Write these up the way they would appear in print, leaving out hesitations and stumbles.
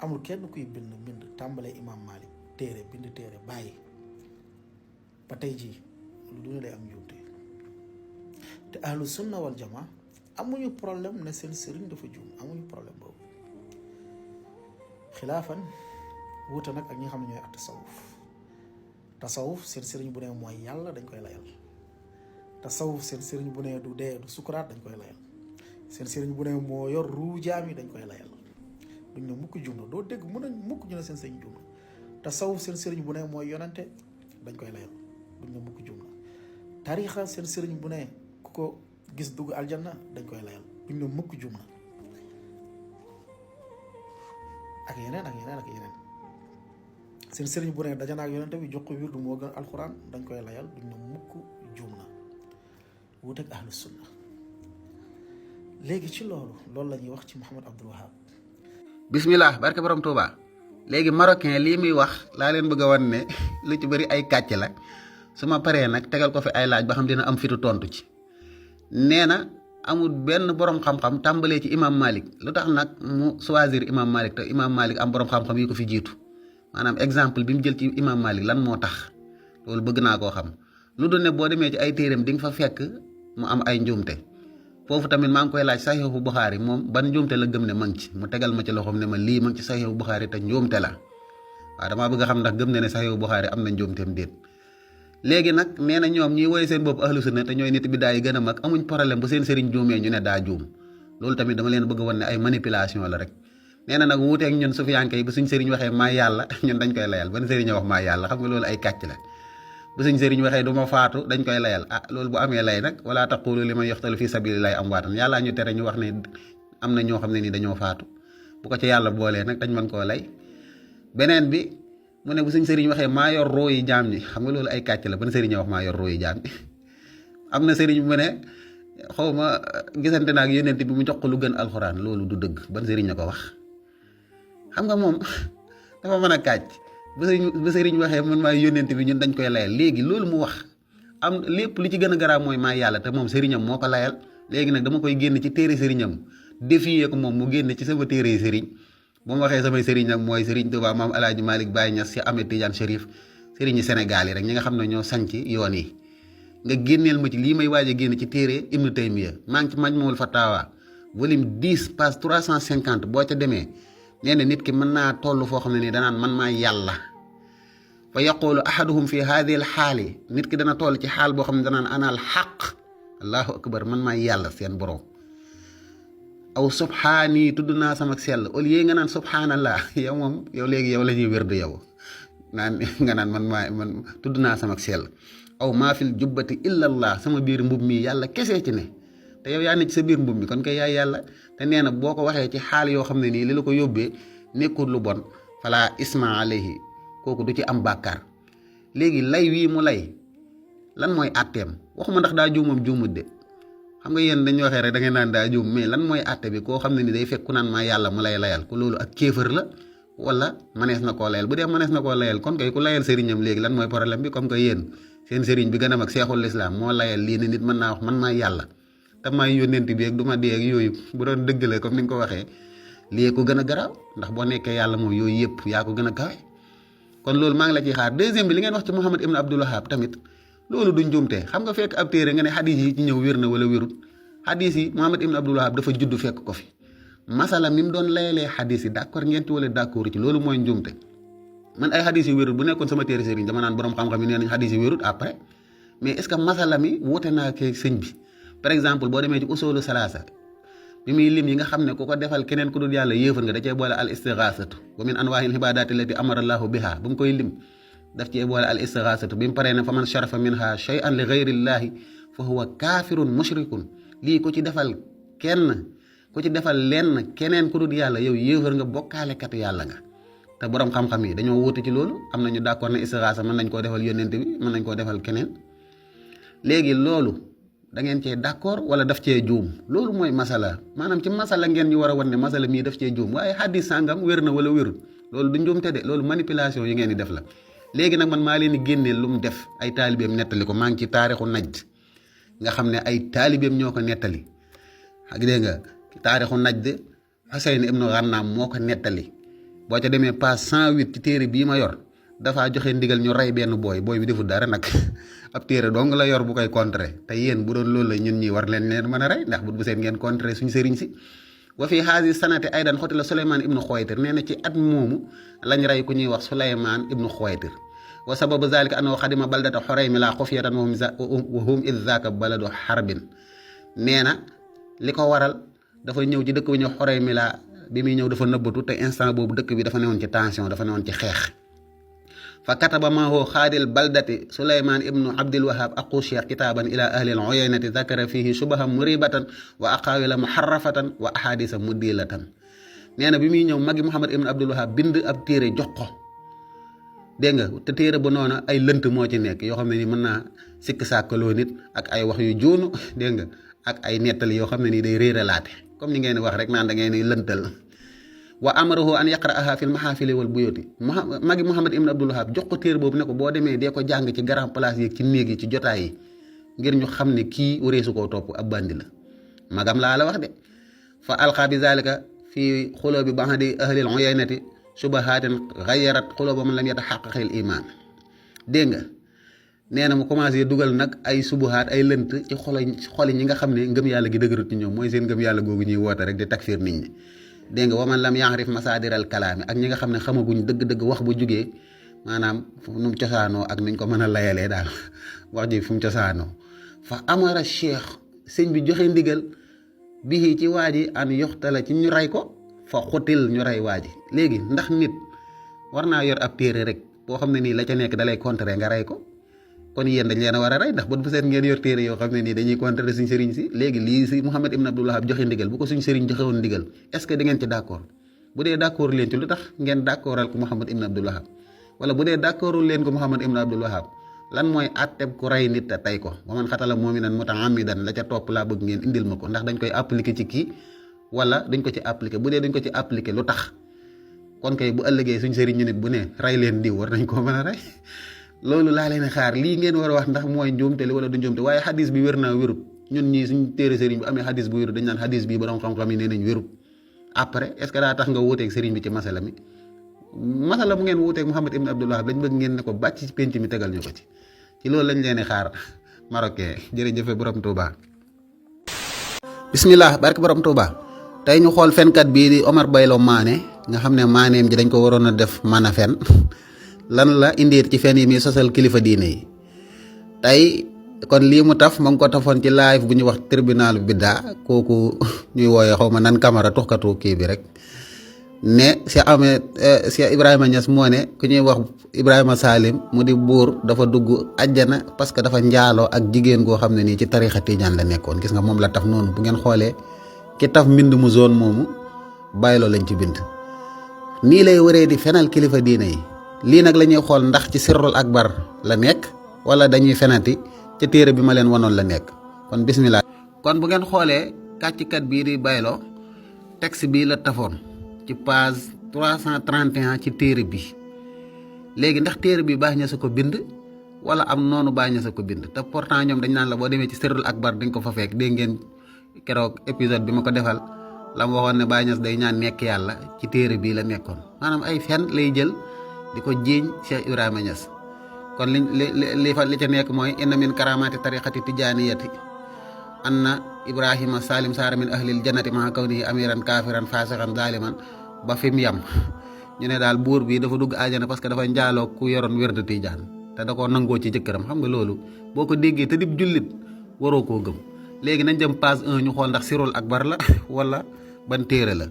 amul kenn kuy bind tàmbalee imam Malik téere bind téere bàyyi ba tey jii lu duna lay am njuumte te ahlu sunna wal jamaa amuñu problème ne seen sëriñ dafa juum amuñu problème boobu xilaafan wuute nag ak ñi nga xam ne ñooy at tasawuf seen sëriñ bu ne mooy yàlla dañ koy layal tasawuf seen sëriñ bu ne du dee du sukuraat dañ koy layal seen sëriñ bu ne moo yor ruu jaam yi dañ koy layal duñ ne mukk juum na doo dégg mën a mukk ñu ne seen sëriñ juum na tasawuf seen sëriñ bu ne mooy yonante dañ koy layal duñ ne mukk juum na tariixa seen sëriñ bu ne ku ko gis dugg aljanna dañ koy layal duñ ne mukk juum na ak yeneen ak yeneen ak yeneen seen sëriñ bu ne dajana ak yonante bi jox ko wirdu moo gën alxuraan dañ koy layal duñ ne mukk juum na wuuteeg ahlu sunna léegi ci loolu la ñuy wax ci Mouhamed Abdoul Wahab bismillah barke borom Touba léegi marocain lii muy wax laa leen bëgg a wan ne lu ci bëri ay kàcc la su ma paree nag tegal ko fi ay laaj ba xam dina am fitu tontu ci nee na amul benn borom xam-xam tàmbalee ci imam Malik lu tax nag mu choisir imam Malik te imam Malik am borom xam-xam yi ko fi jiitu maanaam exemple bi mu jël ci imam Malik lan moo tax loolu bëgg naa koo xam lu dul ne boo demee ci ay téeréem di nga fa fekk mu am ay njuumte foofu tamit maa ngi koy laaj saxiixu Buxaari moom ban njuumte la gëm ne ma ngi ci mu tegal ma ci loxoom ne ma lii ma ngi ci saxiixu Buxaari te njuumte la waaw damaa bëgg a xam ndax gëm ne saxiixu Buxaari am na njuumteem déet léegi nag nee na ñoom ñiy woy seen bopp ahlu sunna te ñooy nit bi daay gën a mag amuñ problème bu seen sëriñ juumee ñu ne daa juum loolu tamit dama leen bëgg a wan ne ay manipulation la rek nee na nag wuuteeg ñun sufiyanke yi bu suñ sëriñ waxee maa yàlla ñun dañ koy layal ban sëriñ a wax maa yàlla xam nga loolu ay kàcc la bu suñ sëriñ waxee du ma faatu dañ koy layal loolu bu amee lay nag wala taqulu liman yuqtalu fi sabilillahi amwaatan yàllaa ñu tere ñu wax ne am na ñoo xam ne ni dañoo faatu bu ko ci yàlla boolee nag dañ mën koo lay beneen bi mu ne bu suñ sëriñ waxee maa yor roo yi jaam ñi xam nga loolu ay kàcc la ban sëriñ a wax maa yor roo yi jaam ñi am na sëriñ mu ne xaw ma gisante naag yonent bi mu jox ko lu gën alxuraan loolu du dëgg ban sëriñ a ko wax xam nga moom dafa mën a kàcc bu sëriñ waxee man maa yónnent bi ñun dañ koy layal léegi loolu mu wax am lépp li ci gën a garaaw mooy maa yàlla te moom sëriñam moo ko layal léegi nag dama koy génn ci téere sëriñam défier ko moom mu génn ci sama téere sëriñ bu ma waxee samay sëriñ nag mooy sëriñ Tuubaa maam El Hadj Malick Baye Niass Cheikh Ahmed Tidiane Chérif sëriñi Sénégal yi rek ñi nga xam ne ñoo sanc yoon yi nga génneel ma ci lii may waaj a génn ci téere Ibnu Taymiya maa ngi ci Majmuul Fatawa volume 10 page 350 boo ca demee nee na nit ki mën naa toll foo xam ne nii danaan man maa yàlla fa yaqulu ahaduhum fi hadihi al xaali nit ki dana toll ci xaal boo xam ne danaan ana al xaq allahu akbar man maa yàlla seen borom aw subhaani tudd naa sama sell au lieu nga naan subhaanallah yow moom yow léegi yow la ñuy wér de yow naan nga naan man tudd naa sama sell aw maa fil jubbati illa allah sama biir mbub mi yàlla kese ci ne te yow yaa ne ci sa biir mbub mi kon kay yaay yàlla te nee na boo ko waxee ci xaal yoo xam ne nii li la ko yóbbee nekkul lu bon fala isma alayhi kooku du ci am bàkkaar léegi lay wii mu lay lan mooy àtteem waxuma ndax daa juumam juumut de xam nga yéen dañu waxee rek da ngeen naan daa juum mais lan mooy àtte bi koo xam ne ni day fekk ku naan maa yàlla mu lay layal ku loolu ak kéefër la wala manees na koo layal bu dee manees na koo layal kon kay ku layal sëriñam léegi lan mooy problème bi comme que yéen seen sëriñ bi gën a mag seexul lislaam moo layal lii ne nit mën naa wax man maa yàlla te maay yónnent bi ak du ma dee ak yooyu bu doon dëgg la comme ni nga ko waxee lii ko gën a garaaw ndax boo nekkee yàlla moom yooyu yëpp yaa ko gën a kawe kon loolu maa ngi la ciy xaar deuxième bi li ngeen wax ci Mouhamed Ibn Abdoul Wahab tamit loolu du njuumte xam nga fekk ab téere nga ne xadis yi ci ñëw wér na wala wérut xadis yi Mouhamed Ibn Abdoul Wahab dafa judd fekk ko fi masala mi mu doon layalee xadis yi d'accord ngeen ci wala d'accord ci loolu mooy njuumte man ay xadis yu wérut bu nekkoon sama téere sëriñ dama naan borom xam-xam yi nee nañ xadis yu wérut après mais est-ce que masala mi woote naa ke sëñ bi par exemple boo demee ci usulu salaasa bi muy lim yi nga xam ne ku ko defal keneen ku dul yàlla yéefar nga da cee boole al istighaasatu wa min anwaa'il ibaadaati allati amara allahu biha bu mu koy lim daf cee boole al istighaasatu bi mu paree ne fa man sharafa minha shay'an li ghayrillahi fa huwa kaafirun mushrikun lii ku ci defal lenn keneen ku dul yàlla yow yéefar nga bokkaalekatu yàlla nga te borom xam-xam yi dañoo wóote ci loolu am nañu d'accord ne istighaasa mën nañ koo defal yónnent bi mën nañ koo defal keneen léegi loolu da ngeen cee d'accord wala daf cee juum loolu mooy masala maanaam ci masala ngeen ñu war a wan ne masala mii daf cee juum waaye xadis sàngam wér na wala wérul loolu du njuumte de loolu manipulation yi ngeen di def la léegi nag man maa leen di génneel lu mu def ay taalibeem nettali ko maa ngi ci taarixu najd nga xam ne ay taalibeem ñoo ko nettali ak dégg nga taarixu najd Husayn ibnu Ghannaam moo ko nettali boo ca demee page 108 ci téere bii ma yor dafaa joxe ndigal ñu rey benn booy bi deful dara nag ab téere dong la yor bu koy contrer te yéen bu doon loolu la ñun ñi war leen mën a rey ndax bu seen ngeen contrer suñu sëriñ si. wa fi haasi sanati aydan xotila Souleymane ibnu Xuwaytir nee na ci at moomu lañ rey ku ñuy wax Souleymane ibnu Xuwaytir wa sababu zalika annahu xadima baldata Xuraymila xufyatan wa hum id zaaka baladu xarbin nee na li ko waral dafa ñëw ci dëkk bi ñëw Xuraymila bi muy ñëw dafa nëbbatu te instant boobu dëkk bi dafa newoon ci tension dafa newoon ci xeex fa kataba maahu xaadil baldati Souleymane ibnu Abdil Wahab aqu cheikh kitaaban ila ahli al uyaynati zakara fihi shubaham muribatan wa aqawila muharrafatan wa ahadisa mudilatan nee na bi muy ñëw magi Mouhamad ibnu Abdul Wahab bind ab téere jox ko dégg nga te téere ba noona ay lënt moo ci nekk yoo xam ne ni mën naa sikk sàkkaloo nit ak ay wax yu juunu dégg nga ak ay nettali yoo xam ne nii day réeralaate comme ni ngeen wax rek naan da ngeen di lëntal wa amarahu an yaqra'aha fil mahafili wal buyuti magi Mouhamad ibn Abdul Wahab jox ko téere boobu ne ko boo demee dee ko jàng ci grand place yi ci néeg yi ci jotaay yi ngir ñu xam ne kii wareesu koo topp ab bandi la magam laa la wax de fa alqa bi zalika fi xuloobi ba'di ahlil uyaynati subahatin ghayarat xulooba man lam yatahaqqaqil iman dégg nga nee na mu commencé dugal nag ay subuhaat ay lënt ci xoli ñi nga xam ne ngëm yàlla gi dëgërut ci ñoom mooy seen ngëm yàlla googu ñuy woote rek di takfir nit ñi dégg nga waman lam yaxrif masadiral kalaami ak ñi nga xam ne xamaguñ dëgg-dëgg wax bu jugee maanaam nu mu cosaanoo ak nuñ ko mën a layalee daal wax ji fu mu cosaanoo fa amara cheikh sëñ bi joxe ndigal bii ci waa ji an yoxtala ci ñu rey ko fa xutil ñu rey waa ji léegi ndax nit war naa yor ab téere rek boo xam ne nii la ca nekk dalay contrer nga rey ko kon yéen dañ leen a war a rey ndax bu seet ngeen yor téere yoo xam ne nii dañuy contrer suñ sëriñ si léegi lii si Mouhamad ibn Abdul Wahab joxe ndigal bu ko suñ sëriñ joxe woon ndigal est-ce que di ngeen ci d'accord bu dee d'accord leen ci lu tax ngeen d'accordal ko Mouhamad ibn Abdul Wahab wala bu dee d'accordul leen ko Mouhamad ibn Abdul Wahab lan mooy atteb ku rey nit te tey ko wa man xatala mu'minan muta'ammidan la ca topp laa bëgg ngeen indil ma ko ndax dañ koy appliquer ci kii wala dañ ko ci appliquer bu dee dañ ko ci appliquer lu tax kon kay bu ëllëgee suñ sëriñ ñu nit bu ne rey leen diw war nañ koo mën a rey loolu laa leen xaar lii ngeen war a wax ndax mooy njuumte li wala du njuumte waaye xadis bi wér naa wérut ñun ñii suñ téere sëriñ bu amee xadis bu wérut dañ naan xadis bii borom xam-xam yi nee nañ wérut après est ce que daa tax nga wuuteeg sëriñ bi ci masala mi masala mu ngeen wuuteeg Mouhamad ibn Abdul Wahab lañ bëgg ngeen ne ko bàcc ci penc mi tegal ñu ko ci loolu lañ leen di xaar marocain jërëjëfe borom Touba. bismillah barke borom Touba tey ñu xool fenkat bii di Omar Baylo Mané nga xam ne maaneem ji dañ ko waroon a def mën a fen lan la indi ci fen yi mi sosal kilifa diine yi tey kon lii mu taf ma ngi ko tafoon ci live bu ñuy wax tribunal bidda kooku ñuy wooyee xaw ma nan Camara tuxkatu kii bi rek ne Cheikh Ibrahima Niass moo ne ku ñuy wax Ibrahima Salim mu di buur dafa dugg àjjana parce que dafa njaaloo ak jigéen goo xam ne nii ci tarixa Tijaan la nekkoon gis nga moom la taf noonu bu ngeen xoolee ki taf mbind mu zone moomu Baylo lañ ci bind nii lay waree di fenal kilifa diine yi lii nag la ñuy xool ndax ci sirrul akbar la nekk wala dañuy fenati ca téere bi ma leen wanoon la nekk kon bismillah kon bu ngeen xoolee kàccikat bii di Baylo texte bii la tafoon ci page 331 ci téere bi léegi ndax téere bi baax ña sa ko bind wala am noonu baax ña sa ko bind te pourtant ñoom dañ naan la boo demee ci sirrul akbar dañ ko fa fekk dégg ngeen keroog épisode bi ma ko defal la mu waxoon ne Baay Ñas day ñaan nekk yàlla ci téere bii la nekkoon maanaam ay fen lay jël di ko jiiñ Cheikh Ibrahima Niass kon li ca nekk mooy inna min karamati tariqati tijaniyati anna Ibrahima Salim Saara min ahlil jannati maa kawnihi amiran kafiran fasiqan zaliman ba fi mu yem ñu ne daal buur bi dafa dugg àjjana parce que dafa njaaloo ku yoroon wérdu tijaan te da koo nangoo ci jëkkëram xam nga loolu boo ko déggee te dib jullit waroo koo gëm léegi nañ jëm page 1 ñu xool ndax sirul akbar la wala ban téere la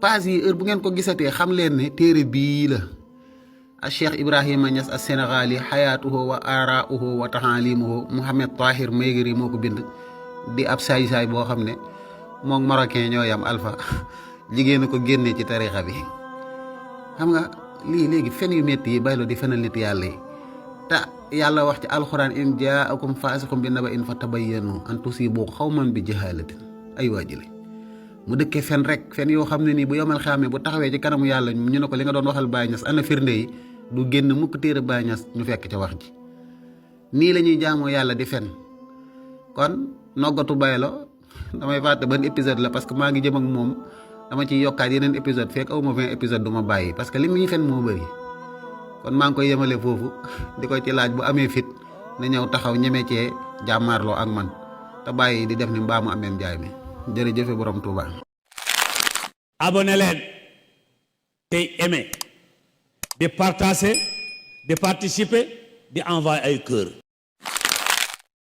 page yi heure bu ngeen ko gisatee xam leen ne téere bii la a Cheikh Ibrahima Niass as Sénégali xayaatuhu wa araauhu wa taxaalimuhu Mouhamed Tahir Maygri moo ko bind di ab saay-saay boo xam ne moom marocain ñoo yam alpha jigéen ko génnee ci tarixa bi xam nga lii léegi fen yu métti yi Baylo di fenal nit yàlla yi te yàlla wax ci alxuraan in jaakum faasiqun bi naba'in fatabayyanu an tusibu xawman bi jahaalatin ay waajile mu dëkkee fen rek fen yoo xam ne nii bu yomal xaamee bu taxawee ci kanamu yàlla ñu ne ko li nga doon waxal Baay Ñas ana firnde yi du génn mukk téere Baay Ñas ñu fekk ca wax ji nii la ñuy jaamoo yàlla di fen kon noggatu Baylo damay fàtte ban épisode la parce que maa ngi jëm ak moom dama ciy yokkaat yeneen épisode fekk awuma 20 épisode du ma bàyyi parce que li muy fen moo bëri kon maa ngi koy yemale foofu di ko ci laaj bu amee fit na ñëw taxaw ñeme cee jàmmaarloo ak man te bàyyi di def ni mbaamu amee njaay mi jërëjëfe borom Touba. abonné leen tey aimé di partager di participer di envoyer ay cœur